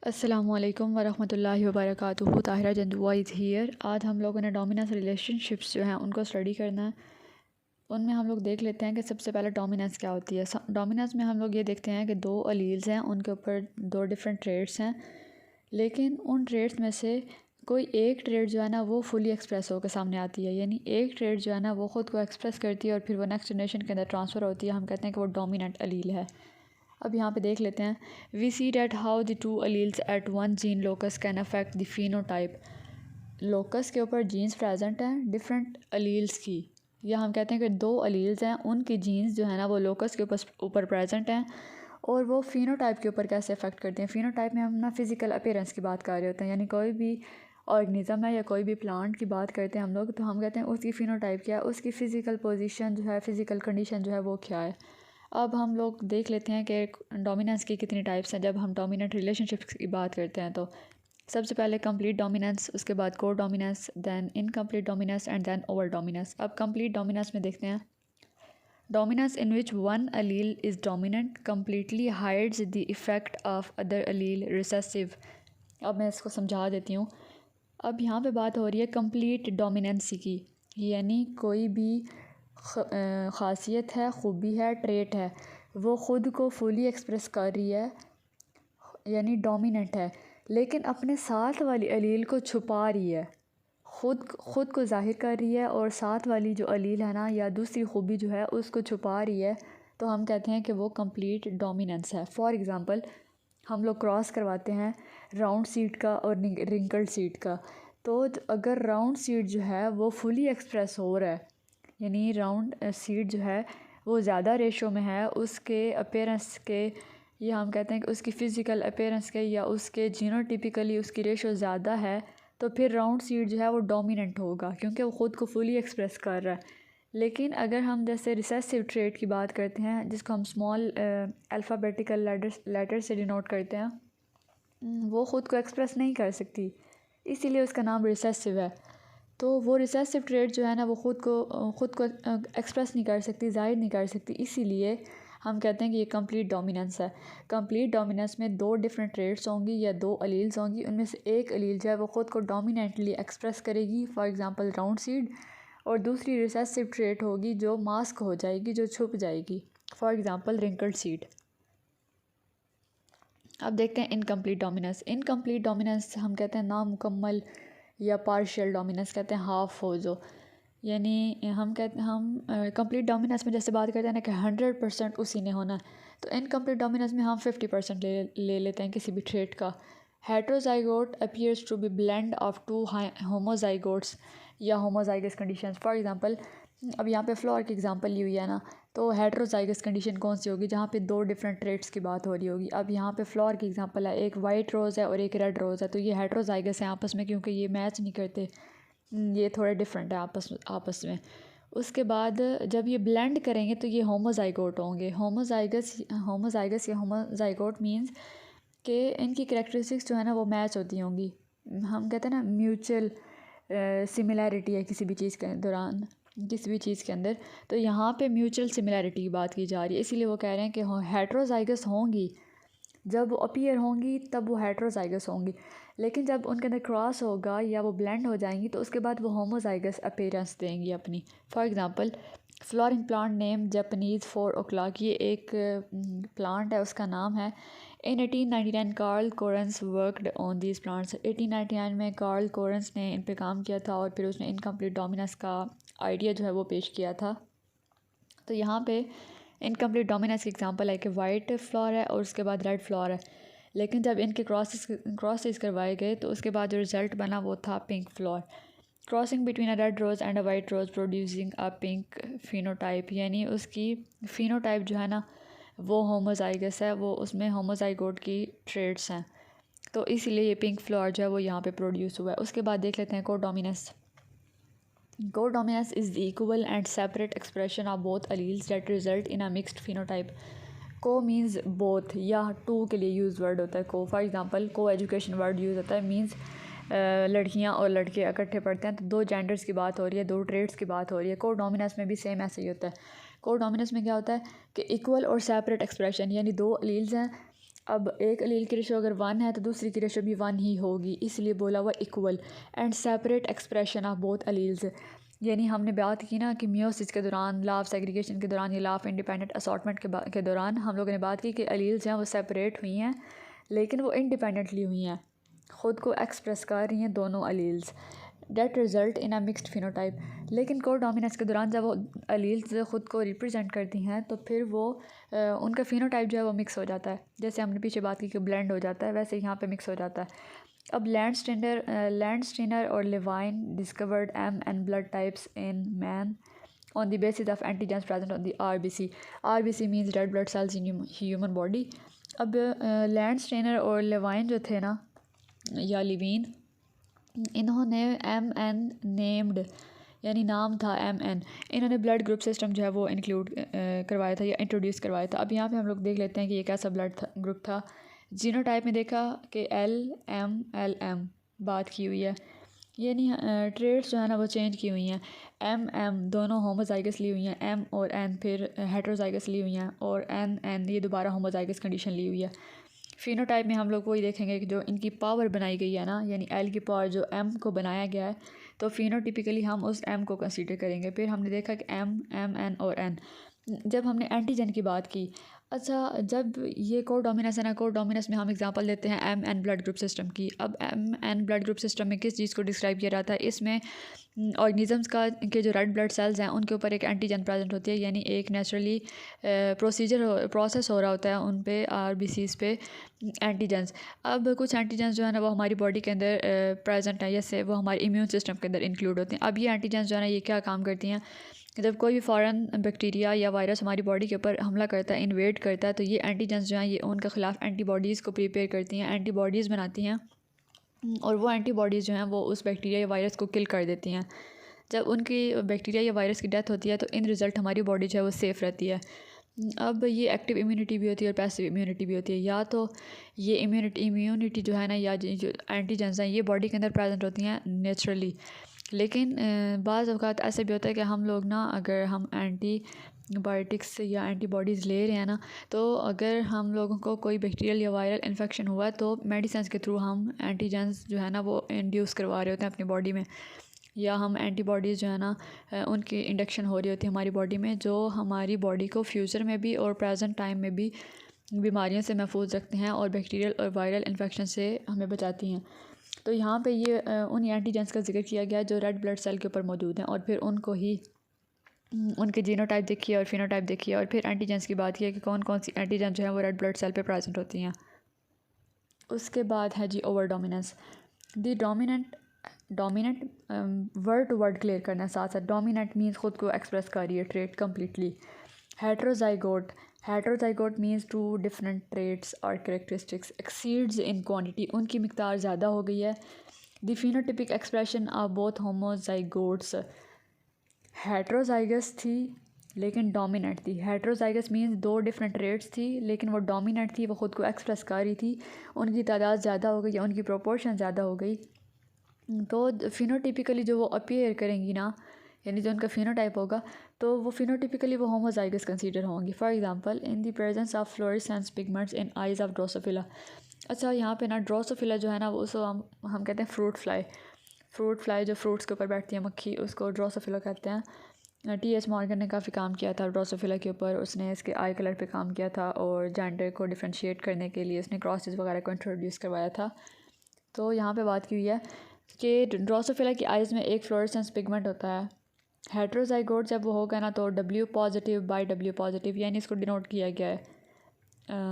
अस्सलामुअलैकुम वरहमतुल्लाहि वबरकातुहू। Tahira Jandua is here. आज हम लोगों ने डोमिनेंस रिलेशनशिप्स जो हैं उनको स्टडी करना है। उनमें हम लोग देख लेते हैं कि सबसे पहले डोमिनेंस क्या होती है। डोमिनेंस में हम लोग ये देखते हैं कि दो अलील्स हैं, उनके ऊपर दो डिफरेंट ट्रेड्स हैं, लेकिन उन ट्रेड्स में से कोई एक ट्रेड जो है ना वो फुली एक्सप्रेस होकर सामने आती है। यानी एक ट्रेड जो है ना वो ख़ुद को एक्सप्रेस करती है और फिर वो नेक्स्ट जनरेशन के अंदर ट्रांसफ़र होती है। हम कहते हैं कि वो डोमिनेंट अलील है। अब यहाँ पे देख लेते हैं। We see that how the two alleles at one gene locus can affect the phenotype. Locus के ऊपर जीन्स प्रेजेंट हैं डिफरेंट अलील्स की, या हम कहते हैं कि दो अलील्स हैं, उनकी जीन्स जो है ना वो लोकस के ऊपर प्रेजेंट हैं और वो फिनोटाइप के ऊपर कैसे अफेक्ट करते हैं। फिनोटाइप में हम ना फिज़िकल अपीयरेंस की बात कर रहे होते हैं, यानी कोई भी ऑर्गेनिज़म है या कोई भी प्लांट की बात करते हैं हम लोग, तो हम कहते हैं उसकी फिनोटाइप क्या है, उसकी फ़िज़िकल पोजीशन जो है, फ़िज़िकल कंडीशन जो है वो क्या है। अब हम लोग देख लेते हैं कि डोमिनेंस की कितनी टाइप्स हैं। जब हम डोमिनेंट रिलेशनशिप्स की बात करते हैं तो सबसे पहले कंप्लीट डोमिनेंस, उसके बाद co dominance, then incomplete dominance and then over dominance. अब कंप्लीट डोमिनेंस में देखते हैं। Dominance in which one allele is dominant completely hides the effect of other allele recessive. अब मैं इसको समझा देती हूँ। अब यहाँ पे बात हो रही है कंप्लीट डोमिनेंसी की, यानी कोई भी ख़ासियत है, ख़ूबी है, ट्रेट है, वो ख़ुद को फुली एक्सप्रेस कर रही है, यानी डोमिनेंट है, लेकिन अपने साथ वाली अलील को छुपा रही है। ख़ुद को ज़ाहिर कर रही है और साथ वाली जो अलील है ना या दूसरी ख़ूबी जो है उसको छुपा रही है, तो हम कहते हैं कि वो कंप्लीट डोमिनेंस है। फॉर एग्ज़ाम्पल हम लोग क्रॉस करवाते हैं राउंड सीड का और रिंकल्ड सीड का, तो अगर राउंड सीड जो है वो फुली एक्सप्रेस हो रहा है, यानी राउंड सीड जो है वो ज़्यादा रेशो में है उसके अपीयरेंस के, या हम कहते हैं कि उसकी फ़िज़िकल अपीयरेंस के या उसके जीनोटिपिकली उसकी रेशो ज़्यादा है, तो फिर राउंड सीड जो है वो डोमिनेंट होगा क्योंकि वो ख़ुद को फुली एक्सप्रेस कर रहा है। लेकिन अगर हम जैसे रिसेसिव ट्रेट की बात करते हैं, जिसको हम स्मॉल अल्फ़ाबेटिकल लेटर से डिनोट करते हैं, वो ख़ुद को एक्सप्रेस नहीं कर सकती, इसीलिए उसका नाम रिसेसिव है। तो वो रिसेसिव ट्रेट जो है ना वो ख़ुद को एक्सप्रेस नहीं कर सकती, ज़ाहिर नहीं कर सकती, इसीलिए हम कहते हैं कि ये कंप्लीट डोमिनेंस है। कंप्लीट डोमिनेंस में दो डिफरेंट ट्रेट्स होंगी या दो अलील्स होंगी, उनमें से एक अलील जो है वो ख़ुद को डोमिनेंटली एक्सप्रेस करेगी, फॉर एग्ज़ाम्पल राउंड सीड, और दूसरी रिसेसिव ट्रेट होगी जो मास्क हो जाएगी, जो छुप जाएगी, फॉर एग्ज़ाम्पल रिंकल्ड सीड। अब देखते हैं इनकम्प्लीट डोमिनेंस। इनकम्प्लीट डोमिनेंस हम कहते हैं नामुकम्मल या पार्शियल डोमिनेंस कहते हैं, हाफ हो जो, यानी हम कंप्लीट डोमिनेंस में जैसे बात करते हैं ना कि 100% उसी ने होना है, तो इनकम्प्लीट डोमिनेंस में हम 50% ले लेते हैं किसी भी ट्रेट का। Heterozygote appears to be blend of two homozygotes या होमोजाइगस कंडीशंस। फॉर एग्जांपल अब यहाँ पे फ्लोर की एग्जांपल ली हुई है ना, तो हेट्रोजाइगस कंडीशन कौन सी होगी, जहाँ पे दो डिफरेंट ट्रेट्स की बात हो रही होगी। अब यहाँ पे फ्लोर की एग्जांपल है, एक वाइट रोज़ है और एक रेड रोज़ है, तो ये हेट्रोजाइगस है आपस में क्योंकि ये मैच नहीं करते, ये थोड़े डिफरेंट है आपस में। उसके बाद जब ये ब्लेंड करेंगे तो ये होमोजाइगोट होंगे। होमोजाइगस या होमोजाइगोट मींस कि इनकी कैरेक्टरिस्टिक्स जो है ना वो मैच होती होंगी। हम कहते हैं ना म्यूचुअल सिमिलैरिटी है किसी भी चीज़ के दौरान, किसी भी चीज़ के अंदर, तो यहाँ पे म्यूचुअल सिमिलैरिटी की बात की जा रही है, इसीलिए वो कह रहे हैं कि हेट्रोजाइगस होंगी, जब वो अपीयर होंगी तब वो हेट्रोजाइगस होंगी, लेकिन जब उनके अंदर क्रॉस होगा या वो ब्लेंड हो जाएंगी तो उसके बाद वो होमोजाइगस अपीयरेंस देंगी अपनी। For example flowering plant name Japanese 4 o'clock, ये एक प्लांट है, उसका नाम है। In 1899 Karl Correns worked on these plants. 1899 में कार्ल कोरेंस ने इन पे काम किया था और फिर उसने इनकम्प्लीट डोमिनेंस का आइडिया जो है वो पेश किया था। तो यहाँ पे इनकम्प्लीट डोमिनेंस की एग्जांपल है कि वाइट फ्लावर है और उसके बाद रेड फ्लावर है, लेकिन जब इनके क्रॉसेस करवाए गए तो उसके बाद जो रिज़ल्ट बना वो था pink flower. Crossing between a red rose and a white rose producing a pink phenotype, यानी उसकी फिनोटाइप जो है ना वो होमोजाइगस है, वो उसमें होमोजाइगोट की ट्रेड्स हैं, तो इसीलिए ये पिंक फ्लावर जो है वो यहाँ पे प्रोड्यूस हुआ है। उसके बाद देख लेते हैं codominance. Codominance is the equal and separate expression of both alleles that result in a mixed phenotype. को मीन्स बोथ या टू के लिए यूज़ वर्ड होता है को। फॉर एग्जांपल को एजुकेशन वर्ड यूज़ होता है, मीन्स लड़कियां और लड़के इकट्ठे पढ़ते हैं, तो दो जेंडर्स की बात हो रही है, दो ट्रेड्स की बात हो रही है। कोडोमिनेंस में भी सेम ऐसे ही होता है। कोडोमिनेंस में क्या होता है कि इक्वल और सेपरेट एक्सप्रेशन, यानी दो अलील्स हैं, अब एक अलील की रेशो अगर 1 है तो दूसरी की रेशो भी 1 ही होगी, इसलिए बोला हुआ equal and separate expression of both alleles. यानी हमने बात की ना कि मियोसिस के दौरान, लॉ ऑफ सेग्रीगेशन के दौरान या लॉ ऑफ इंडिपेंडेंट असॉर्टमेंट के दौरान हम लोगों ने बात की कि अलील्स हैं वो सेपरेट हुई हैं, लेकिन वो इंडिपेंडेंटली हुई हैं, ख़ुद को एक्सप्रेस कर रही हैं दोनों alleles. That result in a mixed phenotype. लेकिन कोडोमिनेंस के दौरान जब वो अलील्स ख़ुद को रिप्रेजेंट करती हैं तो फिर वो उनका फिनोटाइप जो है वो मिक्स हो जाता है। जैसे हमने पीछे बात की कि ब्लेंड हो जाता है, वैसे यहाँ पे मिक्स हो जाता है। अब लैंडस्टीनर और Levine discovered M blood types in man on the basis of antigens present on the RBC. RBC means red blood cells in human body. अब लैंडस्टीनर और लेवाइन जो थे ना, या लिवीन, इन्होंने MN नेम्ड, यानी नाम था MN, इन्होंने ब्लड ग्रुप सिस्टम जो है वो इंक्लूड करवाया था या इंट्रोड्यूस करवाया था। अब यहाँ पे हम लोग देख लेते हैं कि ये कैसा ब्लड ग्रुप था। जीनोटाइप में देखा कि LM बात की हुई है, यानी ट्रेड्स जो है ना वो चेंज की हुई हैं। MM दोनों होमोजाइगस ली हुई हैं, M और N फिर हेट्रोजाइगस ली हुई हैं, और NN ये दोबारा होमोजाइगस कंडीशन ली हुई है। फिनोटाइप में हम लोग वही देखेंगे कि जो इनकी पावर बनाई गई है ना, यानी L की पावर जो M को बनाया गया है, तो फिनोटिपिकली हम उस M को कंसीडर करेंगे। फिर हमने देखा कि M, N और N। जब हमने एंटीजन की बात की, अच्छा जब ये कोडोमिनेंस है ना, कोडोमिनेंस में हम एग्जांपल देते हैं MN ब्लड ग्रुप सिस्टम की। अब MN ब्लड ग्रुप सिस्टम में किस चीज़ को डिस्क्राइब किया जाता है, इसमें ऑर्गेनिजम्स का के जो रेड ब्लड सेल्स हैं उनके ऊपर एक एंटीजन प्रेजेंट होती है, यानी एक नेचुरली प्रोसेस हो रहा होता है उन पे RBCs पे एंटीजन्स। अब कुछ एंटीजन्स जो है ना वो हमारी बॉडी के अंदर प्रेजेंट है, जैसे वो हमारे इम्यून सिस्टम के अंदर इंक्लूड होते हैं। अब ये एंटीजन्स जो है ना ये क्या काम करती हैं, जब कोई भी फॉरेन बैक्टीरिया या वायरस हमारी बॉडी के ऊपर हमला करता है, इन्वेड करता है, तो ये एंटीजन्स जो हैं ये उनके ख़िलाफ़ एंटीबॉडीज़ को प्रिपेयर करती हैं, एंटीबॉडीज़ बनाती हैं, और वो एंटीबॉडीज़ जो हैं वो उस बैक्टीरिया या वायरस को किल कर देती हैं। जब उनकी बैक्टीरिया या वायरस की डेथ होती है तो इन रिज़ल्ट हमारी बॉडी जो है वो सेफ़ रहती है। अब ये एक्टिव इम्यूनिटी भी होती है और पैसिव इम्यूनिटी भी होती है। या तो ये इम्यूनिटी जो है ना, या जो एंटीजन्स हैं ये बॉडी के अंदर प्रेजेंट होती हैं नेचुरली, लेकिन बाज़ अवक़ात ऐसे भी होता है कि हम लोग ना, अगर हम एंटीबायोटिक्स या एंटीबॉडीज़ ले रहे हैं ना, तो अगर हम लोगों को कोई बैक्टीरियल या वायरल इन्फेक्शन हुआ है तो मेडिसिन के थ्रू हम एंटीजन्स जो है ना वो इंड्यूस करवा रहे होते हैं अपनी बॉडी में, या हम एंटीबॉडीज़ जो है ना उनकी इंडक्शन हो रही होती है हमारी बॉडी में, जो हमारी बॉडी को फ्यूचर में भी और प्रेजेंट टाइम में भी बीमारियों से महफूज रखते हैं और बैक्टीरियल और वायरल इन्फेक्शन से हमें बचाती हैं। तो यहाँ पे ये उन एंटीजेंस का जिक्र किया गया जो रेड ब्लड सेल के ऊपर मौजूद हैं, और फिर उनको ही उनके जीनोटाइप देखिए और फिनोटाइप देखिए, और फिर एंटीजेंस की बात की है कि कौन कौन सी एंटीजन जो है वो रेड ब्लड सेल पे प्रेजेंट होती हैं। उसके बाद है जी over dominance. The dominant word two word clear करना साथ साथ। डोमिनेंट मीन्स खुद को एक्सप्रेस कर रही है, trait completely. Heterozygote means two different traits और करेक्टरिस्टिक्स एक्सीड्स इन क्वांटिटी, उनकी मिकदार ज़्यादा हो गई है। The phenotypic expression of both homozygotes, heterozygous थी लेकिन डोमिनेंट थी। हेट्रोजाइगस मीन्स दो डिफरेंट ट्रेट्स थी लेकिन वो डोमिनेंट थी, वो ख़ुद को एक्सप्रेस कर रही थी, उनकी तादाद ज़्यादा हो गई या उनकी प्रोपोर्शन ज़्यादा हो गई। तो फिनोटिपिकली जो वो अपीयर करेंगी ना, यानी जो उनका फिनोटाइप होगा, तो वो फिनोटिपिकली वो होमोजाइगस कंसीडर होंगी। For example in the presence of fluorescence pigments in eyes of Drosophila. अच्छा यहाँ पे ना ड्रोसोफिला जो है ना वो उसको हम कहते हैं फ्रूट फ्लाई जो फ्रूट्स के ऊपर बैठती है मक्खी, उसको ड्रोसोफिला कहते हैं। T.H. मॉर्गन ने काफ़ी काम किया था ड्रोसोफिला के ऊपर, उसने इसके आई कलर पे काम किया था और जेंडर को डिफ्रेंशिएट करने के लिए उसने क्रॉसेस वगैरह को इंट्रोड्यूस करवाया था। तो यहाँ पे बात की हुई है कि ड्रोसोफिला की आइज़ में एक फ्लोरेसेंस पिगमेंट होता है। हेट्रोजाइगोट जब वो होगा ना तो W positive by W positive, यानी इसको डिनोट किया गया है।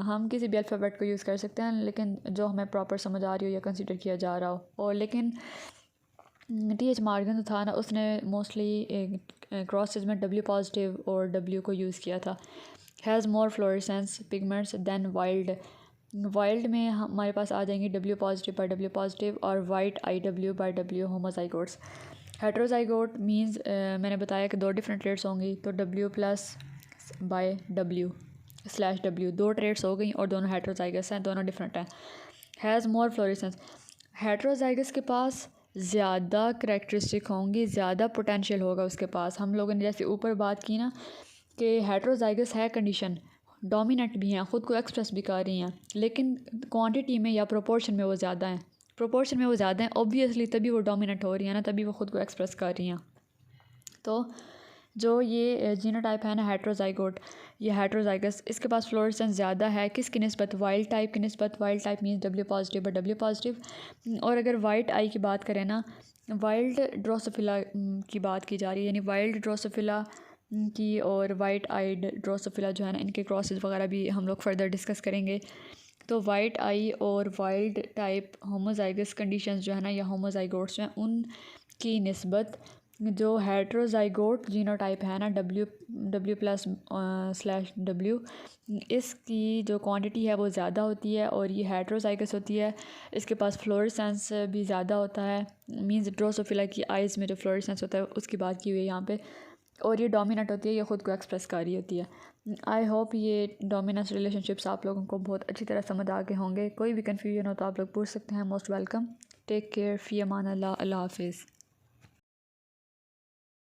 हम किसी भी अल्फ़ाबेट को यूज़ कर सकते हैं, लेकिन जो हमें प्रॉपर समझ आ रही हो या कंसिडर किया जा रहा हो। और लेकिन T.H. मॉर्गन जो था ना उसने मोस्टली क्रॉसेस में W पॉजिटिव और W को यूज़ किया था। Has more fluorescence pigments than wild में हमारे पास आ जाएंगी W positive by W positive और white IW by W homozygotes. Heterozygote means मैंने बताया कि दो डिफरेंट ट्रेड्स होंगी, तो W प्लस बाय W/W दो ट्रेड्स हो गई और दोनों हेट्रोजाइगस हैं, दोनों डिफरेंट हैं। हैज़ मोर फ्लोरेसेंस, हेट्रोजाइगस के पास ज़्यादा करैक्टरिस्टिक होंगी, ज़्यादा पोटेंशियल होगा उसके पास। हम लोगों ने जैसे ऊपर बात की ना कि हेट्रोजाइगस है कंडीशन, डोमिनेंट भी हैं, ख़ुद को एक्सप्रेस भी कर रही हैं, लेकिन क्वांटिटी में या प्रोपोर्शन में वो ज़्यादा हैं। प्रोपोर्शन में वो ज़्यादा हैं ऑब्वियसली, तभी वो डोमिनेंट हो रही हैं ना, तभी वो ख़ुद को एक्सप्रेस कर रही हैं। तो जो ये जीनोटाइप है ना हेट्रोजाइगोट, ये हेट्रोजाइगस, इसके पास फ्लोरेसेंस ज़्यादा है किसकी निस्बत, वाइल्ड टाइप की निस्बत। Wild type means W positive but W positive. और अगर वाइट आई की बात करें ना, वाइल्ड ड्रोसोफिला की बात की जा रही है, यानी वाइल्ड ड्रोसोफिला की और वाइट आइड ड्रोसोफिला जो है ना, इनके क्रॉसेस वगैरह भी हम लोग फर्दर डिस्कस करेंगे। तो वाइट आई और वाइल्ड टाइप होमोजाइगस कंडीशंस जो है ना, या होमोजाइगोट्स जो हैं, उनकी निस्बत जो हेट्रोजाइगोट जीनोटाइप है ना, W+/W, इसकी जो क्वांटिटी है वो ज़्यादा होती है और ये हेट्रोजाइगस होती है। इसके पास फ्लोरेसेंस भी ज़्यादा होता है, मींस ड्रोसोफिला की आइज़ में जो फ्लोरेसेंस होता है उसकी बात की हुई है यहाँ पे। और ये डोमिनेंट होती है, ये ख़ुद को एक्सप्रेस कर रही होती है। आई होप ये डोमिनेंस रिलेशनशिप्स आप लोगों को बहुत अच्छी तरह समझ आ गए होंगे। कोई भी कन्फ्यूजन हो तो आप लोग पूछ सकते हैं। Most welcome. टेक केयर, फ़ी अमान अल्लाह, अल्लाह हाफिज़।